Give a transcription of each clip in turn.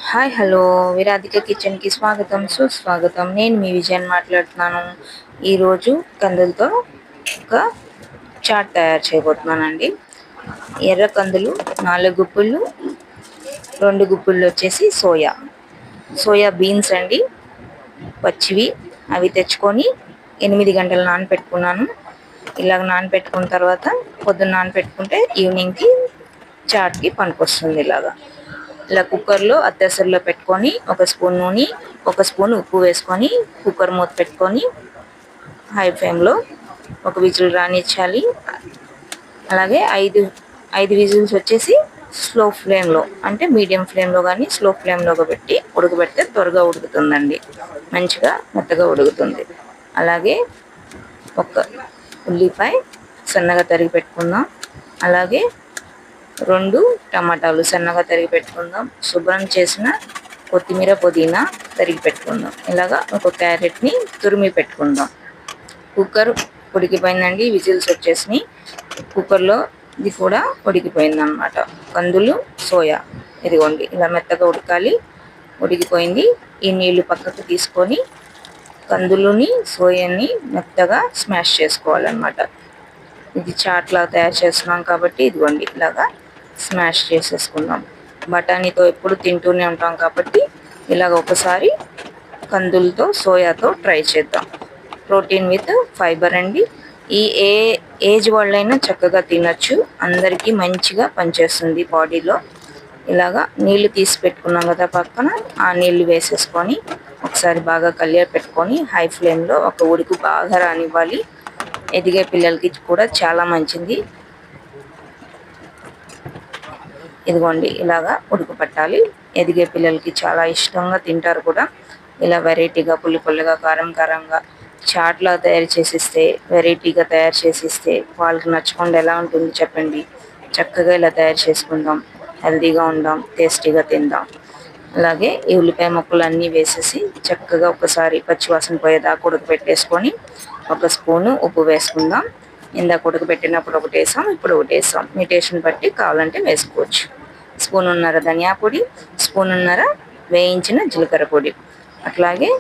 Hi hello విరాధిక కిచెన్కి స్వాగతం సుస్వాగతం. నేను మీ విజయన్ మాట్లాడుతున్నాను. ఈరోజు కందులతో ఒక చాట్ తయారు చేయబోతున్నానండి. ఎర్ర కందులు 4 గుప్పులు, 2 గుప్పులు వచ్చేసి సోయా బీన్స్ అండి, పచ్చివి. అవి తెచ్చుకొని 8 గంటలు నానపెట్టుకున్నాను. ఇలాగ నానపెట్టుకున్న తర్వాత పొద్దున్న నానపెట్టుకుంటే ఈవినింగ్కి చాట్కి పనికొస్తుంది. ఇలా కుక్కర్లో అత్తెసరిలో పెట్టుకొని 1 స్పూన్ నూనె, 1 స్పూన్ ఉప్పు వేసుకొని కుక్కర్ మూత పెట్టుకొని హై ఫ్లేమ్లో 1 విజిల్ రానిచ్చాలి. అలాగే ఐదు విజిల్స్ వచ్చేసి స్లో ఫ్లేమ్లో, అంటే మీడియం ఫ్లేమ్లో కానీ స్లో ఫ్లేమ్లో పెట్టి ఉడకబెడితే త్వరగా ఉడుకుతుందండి, మంచిగా మెత్తగా ఉడుకుతుంది. అలాగే 1 ఉల్లిపాయ సన్నగా తరిగి పెట్టుకుందాం. అలాగే 2 టమాటాలు సన్నగా తరిగి పెట్టుకుందాం. శుభ్రం చేసిన కొత్తిమీర, పుదీనా తరిగి పెట్టుకుందాం. ఇలాగా 1 క్యారెట్ని తురిమి పెట్టుకుందాం. కుక్కర్ ఉడికిపోయిందండి, విజిల్స్ వచ్చేసినాయి. కుక్కర్లో ఇది కూడా ఉడికిపోయిందనమాట. కందులు, సోయా ఇదిగోండి ఇలా మెత్తగా ఉడకాలి. ఉడికిపోయింది. ఈ నీళ్లు పక్కకు తీసుకొని కందులుని, సోయాని మెత్తగా స్మాష్ చేసుకోవాలన్నమాట. ఇది చాట్లా తయారు చేస్తున్నాం కాబట్టి ఇదిగోండి ఇలాగా స్మాష్ చేసేసుకుందాం. బఠానీతో ఎప్పుడు తింటూనే ఉంటాం కాబట్టి ఇలాగ ఒకసారి కందులతో, సోయాతో ట్రై చేద్దాం. ప్రోటీన్ విత్ ఫైబర్ అండి. ఈ ఏజ్ వాళ్ళైనా చక్కగా తినచ్చు. అందరికీ మంచిగా పనిచేస్తుంది బాడీలో. ఇలాగా నీళ్లు తీసి పెట్టుకున్నాం కదా పక్కన, ఆ నీళ్లు వేసేసుకొని ఒకసారి బాగా కలిపి పెట్టుకొని హై ఫ్లేమ్లో 1 ఉడుకు బాగా రానివ్వాలి. ఎదిగే పిల్లలకి కూడా చాలా మంచిది. ఇదిగోండి ఇలాగా ఉడకపెట్టాలి. ఎదిగే పిల్లలకి చాలా ఇష్టంగా తింటారు కూడా. ఇలా వెరైటీగా పుల్లిగా కారంగా చాట్లా తయారు చేసిస్తే, వెరైటీగా తయారు చేసిస్తే వాళ్ళకి నచ్చకుండా ఎలా ఉంటుంది చెప్పండి. చక్కగా ఇలా తయారు చేసుకుందాం, హెల్తీగా ఉందాం, టేస్టీగా తిందాం. అలాగే ఈ ఉల్లిపాయ ముక్కలు అన్నీ వేసేసి చక్కగా ఒకసారి పచ్చివాసన పోయేదాకా ఉడకపెట్టేసుకొని 1 స్పూను ఉప్పు వేసుకుందాం. ఇందాక ఉడకబెట్టినప్పుడు 1 వేసాం, ఇప్పుడు 1 వేసాం. మీ టేస్ట్ని బట్టి కావాలంటే వేసుకోవచ్చు. స్పూనున్నర ధనియా పొడి, స్పూనున్నర వేయించిన జీలకర్ర పొడి, అట్లాగే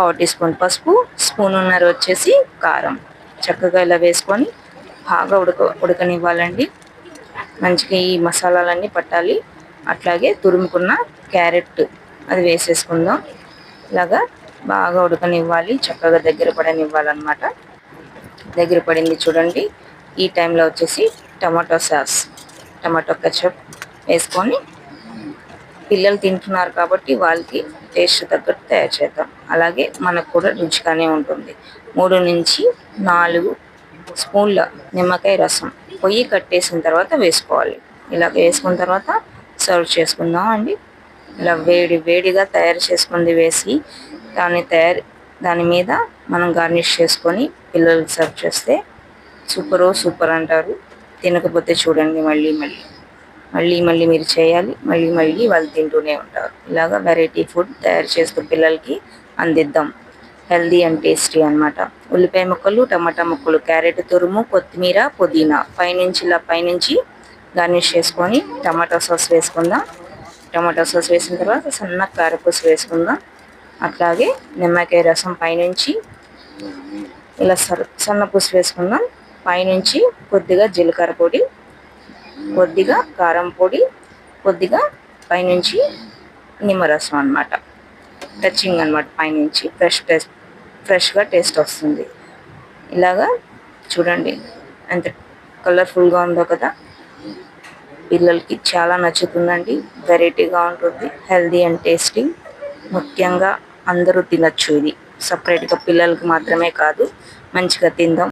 1/2 టీ స్పూన్ పసుపు, స్పూనున్నర వచ్చేసి కారం. చక్కగా ఇలా వేసుకొని బాగా ఉడకనివ్వాలండి. మంచిగా ఈ మసాలాలన్నీ పట్టాలి. అట్లాగే తురుముకున్న క్యారెట్ అది వేసేసుకుందాం. ఇలాగా బాగా ఉడకనివ్వాలి, చక్కగా దగ్గర పడనివ్వాలన్నమాట. దగ్గర పడింది చూడండి. ఈ టైంలో వచ్చేసి టమాటో కెచప్ వేసుకొని, పిల్లలు తింటున్నారు కాబట్టి వాళ్ళకి టేస్ట్ తగ్గట్టు తయారు చేద్దాం. అలాగే మనకు కూడా రుచిగానే ఉంటుంది. 3 నుంచి 4 స్పూన్ల నిమ్మకాయ రసం పొయ్యి కట్టేసిన తర్వాత వేసుకోవాలి. ఇలా వేసుకున్న తర్వాత సర్వ్ చేసుకుందాం అండి. ఇలా వేడిగా తయారు చేసుకుంది వేసి దాని మీద మనం గార్నిష్ చేసుకొని పిల్లలకి సర్వ్ చేస్తే సూపర్ అంటారు. తినకపోతే చూడండి మళ్ళీ మీరు చేయాలి, మళ్ళీ వాళ్ళు తింటూనే ఉంటారు. ఇలాగా వెరైటీ ఫుడ్ తయారు చేస్తూ పిల్లలకి అందిద్దాం. హెల్దీ అండ్ టేస్టీ అనమాట. ఉల్లిపాయ ముక్కలు, టమాటా ముక్కలు, క్యారెట్ తురుము, కొత్తిమీర, పుదీనా పైనుంచి గార్నిష్ చేసుకొని టమాటా సాస్ వేసుకుందాం. టమాటా సాస్ వేసిన తర్వాత సన్న కారపూస వేసుకుందాం. అట్లాగే నిమ్మకాయ రసం పైనుంచి ఇలా సన్న పూస వేసుకుందాం. పైనుంచి కొద్దిగా జీలకర్ర పొడి, కొద్దిగా కారం పొడి, కొద్దిగా పైనుంచి నిమ్మరసం అనమాట. టచింగ్ అనమాట. పైనుంచి ఫ్రెష్గా టేస్ట్ వస్తుంది. ఇలాగా చూడండి ఎంత కలర్ఫుల్గా ఉందో కదా. పిల్లలకి చాలా నచ్చుతుందండి. వెరైటీగా ఉంటుంది, హెల్దీ అండ్ టేస్టీ. ముఖ్యంగా అందరూ తినచ్చు. ఇది సపరేట్గా పిల్లలకి మాత్రమే కాదు, మంచిగా తిందాం.